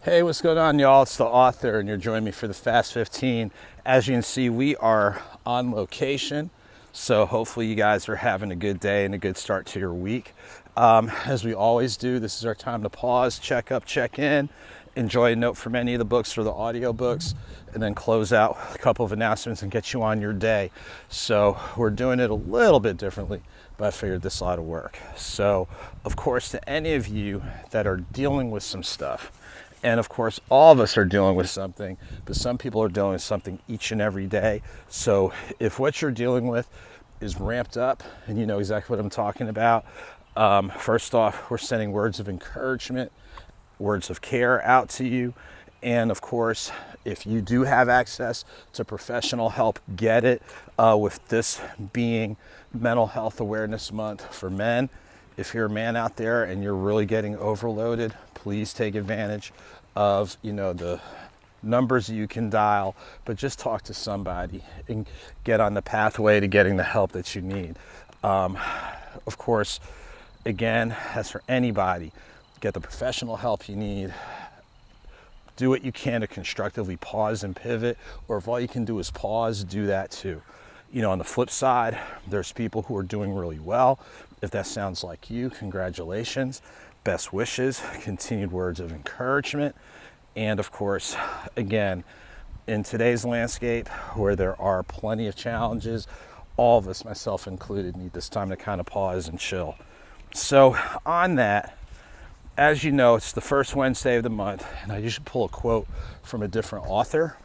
Hey, what's going on, y'all? It's the author, and you're joining me for the Fast 15. As you can see, we are on location, so hopefully you guys are having a good day and a good start to your week. As we always do, this is our time to pause, check up, check in, enjoy a note from any of the books or the audio books, and then close out a couple of announcements and get you on your day. So we're doing it a little bit differently, but I figured this ought to work. So, of course, to any of you that are dealing with some stuff, and of course, all of us are dealing with something, but some people are dealing with something each and every day. So if what you're dealing with is ramped up and you know exactly what I'm talking about, first off, we're sending words of encouragement, words of care out to you. And of course, if you do have access to professional help, get it. With this being Mental Health Awareness Month for men, if you're a man out there and you're really getting overloaded, please take advantage of, the numbers you can dial, but just talk to somebody and get on the pathway to getting the help that you need. Of course, again, as for anybody, get the professional help you need. Do what you can to constructively pause and pivot, or if all you can do is pause, do that too. On the flip side, there's people who are doing really well. If that sounds like you, congratulations, best wishes, continued words of encouragement. And of course, again, in today's landscape where there are plenty of challenges, all of us, myself included, need this time to kind of pause and chill. So on that, as you know, it's the first Wednesday of the month, and I usually pull a quote from a different author.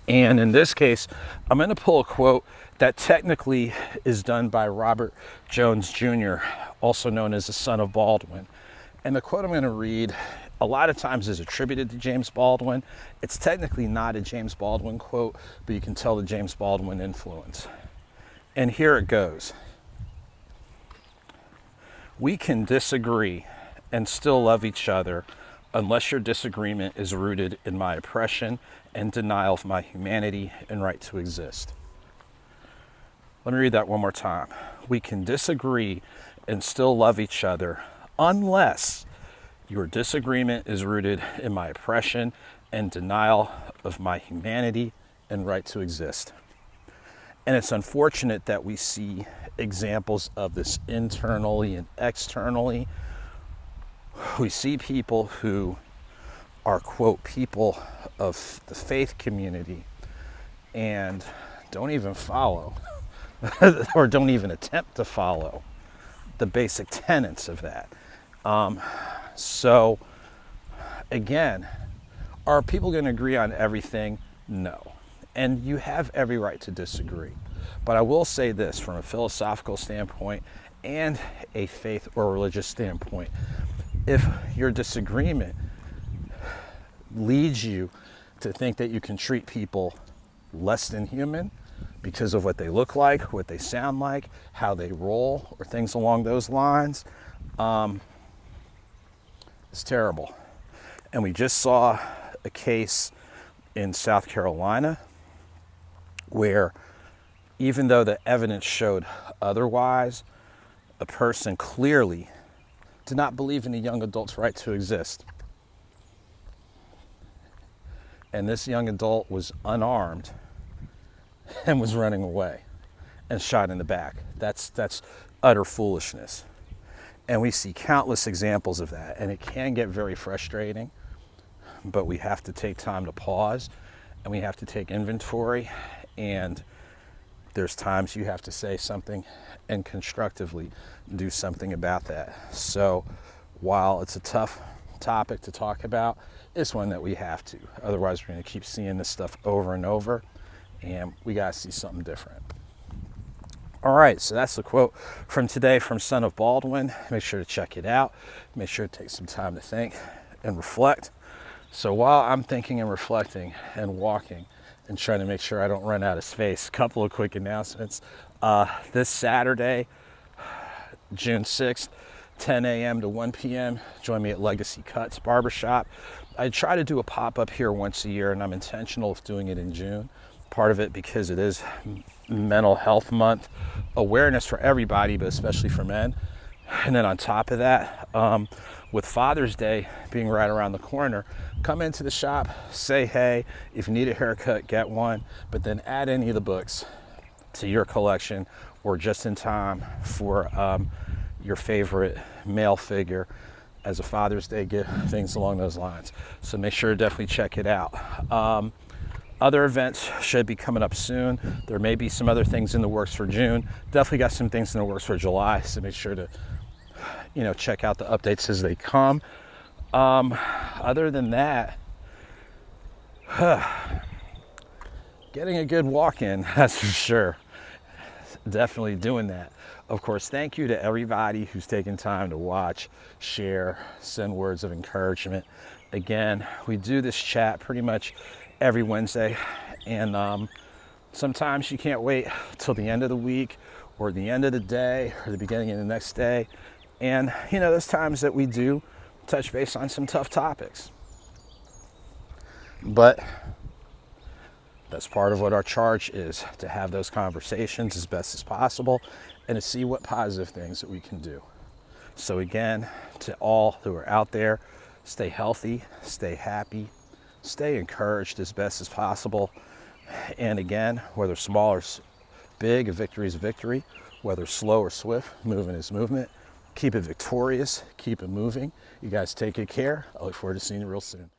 And in this case, I'm going to pull a quote that technically is done by Robert Jones Jr., also known as the Son of Baldwin. And the quote I'm going to read a lot of times is attributed to James Baldwin. It's technically not a James Baldwin quote, but you can tell the James Baldwin influence. And here it goes. We can disagree and still love each other unless your disagreement is rooted in my oppression and denial of my humanity and right to exist. Let me read that one more time. We can disagree and still love each other unless your disagreement is rooted in my oppression and denial of my humanity and right to exist. And it's unfortunate that we see examples of this internally and externally. We see people who are, quote, people of the faith community and don't even follow or don't even attempt to follow the basic tenets of that. So again, are people going to agree on everything? No. And you have every right to disagree. But I will say this from a philosophical standpoint and a faith or religious standpoint. If your disagreement leads you to think that you can treat people less than human because of what they look like, what they sound like, how they roll, or things along those lines, it's terrible. And we just saw a case in South Carolina where even though the evidence showed otherwise, a person clearly did not believe in a young adult's right to exist. And this young adult was unarmed and was running away and shot in the back. That's utter foolishness. And we see countless examples of that. And it can get very frustrating, but we have to take time to pause and we have to take inventory. And there's times you have to say something and constructively do something about that. So while it's a tough topic to talk about, it's one that we have to. Otherwise, we're going to keep seeing this stuff over and over, and we got to see something different. All right, so that's the quote from today from Son of Baldwin. Make sure to check it out. Make sure to take some time to think and reflect. So while I'm thinking and reflecting and walking and trying to make sure I don't run out of space, a couple of quick announcements. This Saturday, June 6th, 10 a.m. to 1 p.m., join me at Legacy Cuts Barbershop. I try to do a pop-up here once a year, and I'm intentional of doing it in June. Part of it because it is Mental Health Month, awareness for everybody, but especially for men. And then on top of that, with Father's Day being right around the corner, come into the shop, say hey. If you need a haircut, get one, but then add any of the books to your collection, or just in time for your favorite male figure as a Father's Day gift, things along those lines. So make sure to definitely check it out. Other events should be coming up soon. There may be some other things in the works for June. Definitely got some things in the works for July, so make sure to check out the updates as they come. Other than that, getting a good walk in, that's for sure. Definitely doing that. Of course, thank you to everybody who's taken time to watch, share, send words of encouragement. Again, we do this chat pretty much every Wednesday, and sometimes you can't wait till the end of the week or the end of the day or the beginning of the next day. And there's times that we do touch base on some tough topics, but that's part of what our charge is, to have those conversations as best as possible and to see what positive things that we can do. So again, to all who are out there, stay healthy, stay happy, stay encouraged as best as possible. And again, whether small or big, a victory is a victory. Whether slow or swift, movement is movement. Keep it victorious, keep it moving. You guys take good care. I look forward to seeing you real soon.